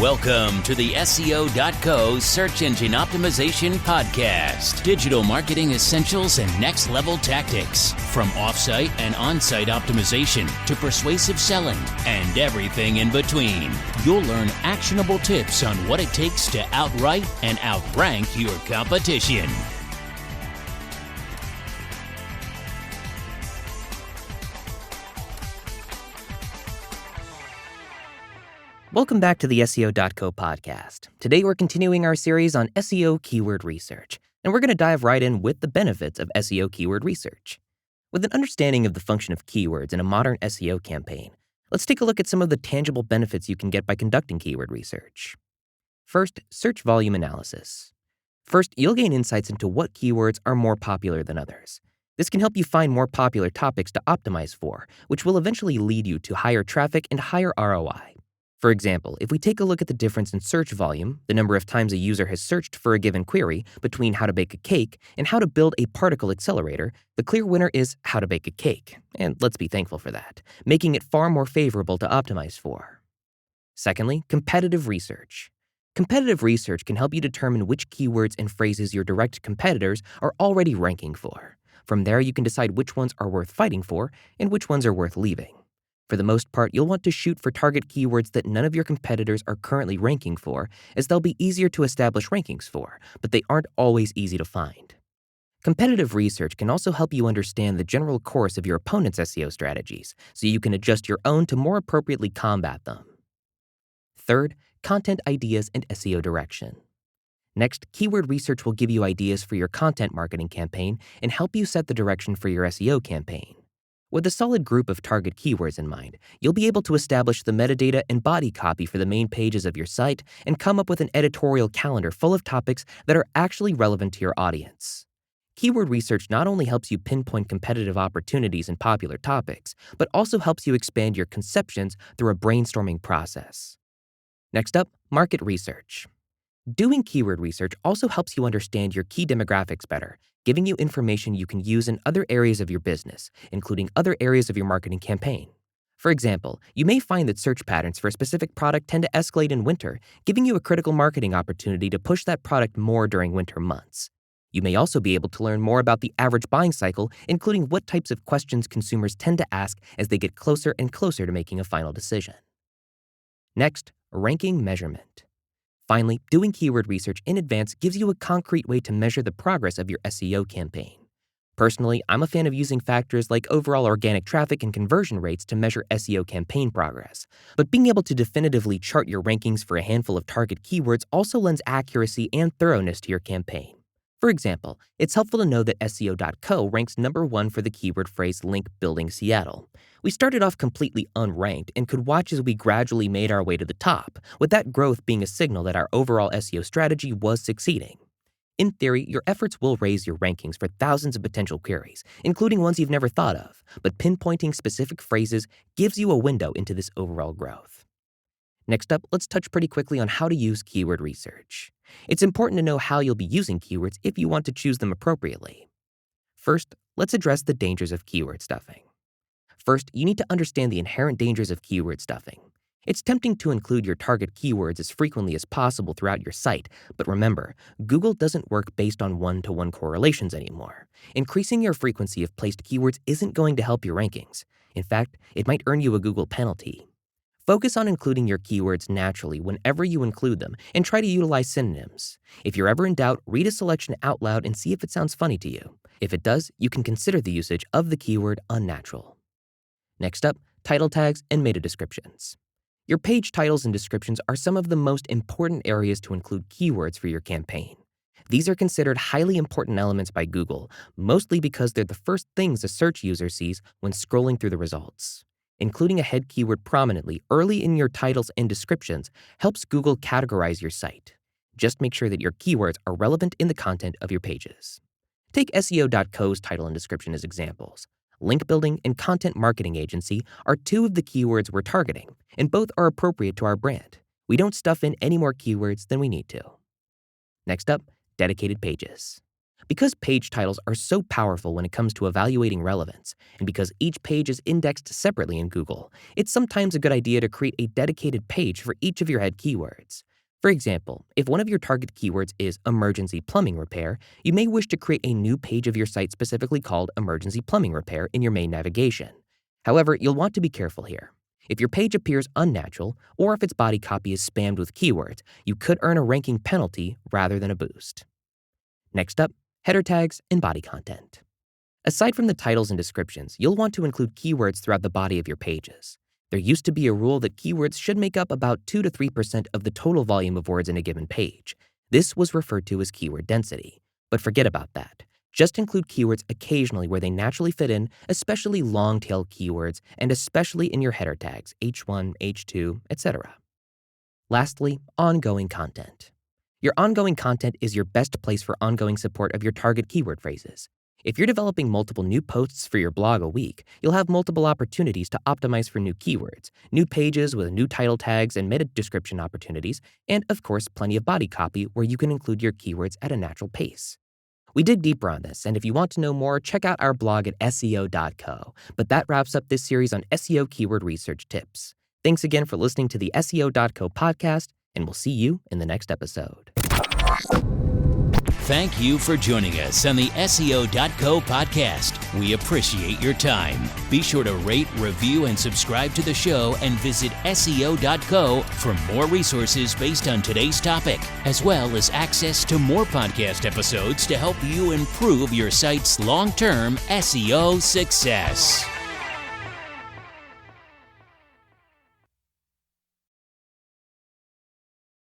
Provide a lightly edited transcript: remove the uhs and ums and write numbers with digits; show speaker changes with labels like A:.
A: Welcome to the SEO.co Search Engine Optimization Podcast. Digital marketing essentials and next-level tactics. From off-site and on-site optimization to persuasive selling and everything in between. You'll learn actionable tips on what it takes to outright and outrank your competition.
B: Welcome back to the SEO.co podcast. Today we're continuing our series on SEO keyword research, and we're going to dive right in with the benefits of SEO keyword research. With an understanding of the function of keywords in a modern SEO campaign, let's take a look at some of the tangible benefits you can get by conducting keyword research. First, search volume analysis. First, you'll gain insights into what keywords are more popular than others. This can help you find more popular topics to optimize for, which will eventually lead you to higher traffic and higher ROI. For example, if we take a look at the difference in search volume, the number of times a user has searched for a given query between how to bake a cake and how to build a particle accelerator, the clear winner is how to bake a cake. And let's be thankful for that, making it far more favorable to optimize for. Secondly, competitive research. Competitive research can help you determine which keywords and phrases your direct competitors are already ranking for. From there, you can decide which ones are worth fighting for and which ones are worth leaving. For the most part, you'll want to shoot for target keywords that none of your competitors are currently ranking for, as they'll be easier to establish rankings for, but they aren't always easy to find. Competitive research can also help you understand the general course of your opponent's SEO strategies, so you can adjust your own to more appropriately combat them. Third, content ideas and SEO direction. Next, keyword research will give you ideas for your content marketing campaign and help you set the direction for your SEO campaign. With a solid group of target keywords in mind, you'll be able to establish the metadata and body copy for the main pages of your site and come up with an editorial calendar full of topics that are actually relevant to your audience. Keyword research not only helps you pinpoint competitive opportunities in popular topics, but also helps you expand your conceptions through a brainstorming process. Next up, market research. Doing keyword research also helps you understand your key demographics better, giving you information you can use in other areas of your business, including other areas of your marketing campaign. For example, you may find that search patterns for a specific product tend to escalate in winter, giving you a critical marketing opportunity to push that product more during winter months. You may also be able to learn more about the average buying cycle, including what types of questions consumers tend to ask as they get closer and closer to making a final decision. Next, ranking measurement. Finally, doing keyword research in advance gives you a concrete way to measure the progress of your SEO campaign. Personally, I'm a fan of using factors like overall organic traffic and conversion rates to measure SEO campaign progress, but being able to definitively chart your rankings for a handful of target keywords also lends accuracy and thoroughness to your campaign. For example, it's helpful to know that SEO.co ranks number 1 for the keyword phrase Link.Building Seattle. We started off completely unranked and could watch as we gradually made our way to the top, with that growth being a signal that our overall SEO strategy was succeeding. In theory, your efforts will raise your rankings for thousands of potential queries, including ones you've never thought of, but pinpointing specific phrases gives you a window into this overall growth. Next up, let's touch pretty quickly on how to use keyword research. It's important to know how you'll be using keywords if you want to choose them appropriately. First, let's address the dangers of keyword stuffing. First, you need to understand the inherent dangers of keyword stuffing. It's tempting to include your target keywords as frequently as possible throughout your site, but remember, Google doesn't work based on one-to-one correlations anymore. Increasing your frequency of placed keywords isn't going to help your rankings. In fact, it might earn you a Google penalty. Focus on including your keywords naturally whenever you include them and try to utilize synonyms. If you're ever in doubt, read a selection out loud and see if it sounds funny to you. If it does, you can consider the usage of the keyword unnatural. Next up, title tags and meta descriptions. Your page titles and descriptions are some of the most important areas to include keywords for your campaign. These are considered highly important elements by Google, mostly because they're the first things a search user sees when scrolling through the results. Including a head keyword prominently early in your titles and descriptions helps Google categorize your site. Just make sure that your keywords are relevant in the content of your pages. Take SEO.co's title and description as examples. Link building and content marketing agency are 2 of the keywords we're targeting, and both are appropriate to our brand. We don't stuff in any more keywords than we need to. Next up, dedicated pages. Because page titles are so powerful when it comes to evaluating relevance, and because each page is indexed separately in Google, it's sometimes a good idea to create a dedicated page for each of your head keywords. For example, if one of your target keywords is emergency plumbing repair, you may wish to create a new page of your site specifically called emergency plumbing repair in your main navigation. However, you'll want to be careful here. If your page appears unnatural, or if its body copy is spammed with keywords, you could earn a ranking penalty rather than a boost. Next up, header tags and body content. Aside from the titles and descriptions, you'll want to include keywords throughout the body of your pages. There used to be a rule that keywords should make up about 2 to 3% of the total volume of words in a given page. This was referred to as keyword density. But forget about that. Just include keywords occasionally where they naturally fit in, especially long-tail keywords, and especially in your header tags, H1, H2, etc. Lastly, ongoing content. Your ongoing content is your best place for ongoing support of your target keyword phrases. If you're developing multiple new posts for your blog a week, you'll have multiple opportunities to optimize for new keywords, new pages with new title tags and meta description opportunities, and of course, plenty of body copy where you can include your keywords at a natural pace. We dig deeper on this, and if you want to know more, check out our blog at SEO.co. But that wraps up this series on SEO keyword research tips. Thanks again for listening to the SEO.co podcast, and we'll see you in the next episode.
A: Thank you for joining us on the SEO.co podcast. We appreciate your time. Be sure to rate, review, and subscribe to the show and visit SEO.co for more resources based on today's topic, as well as access to more podcast episodes to help you improve your site's long-term SEO success.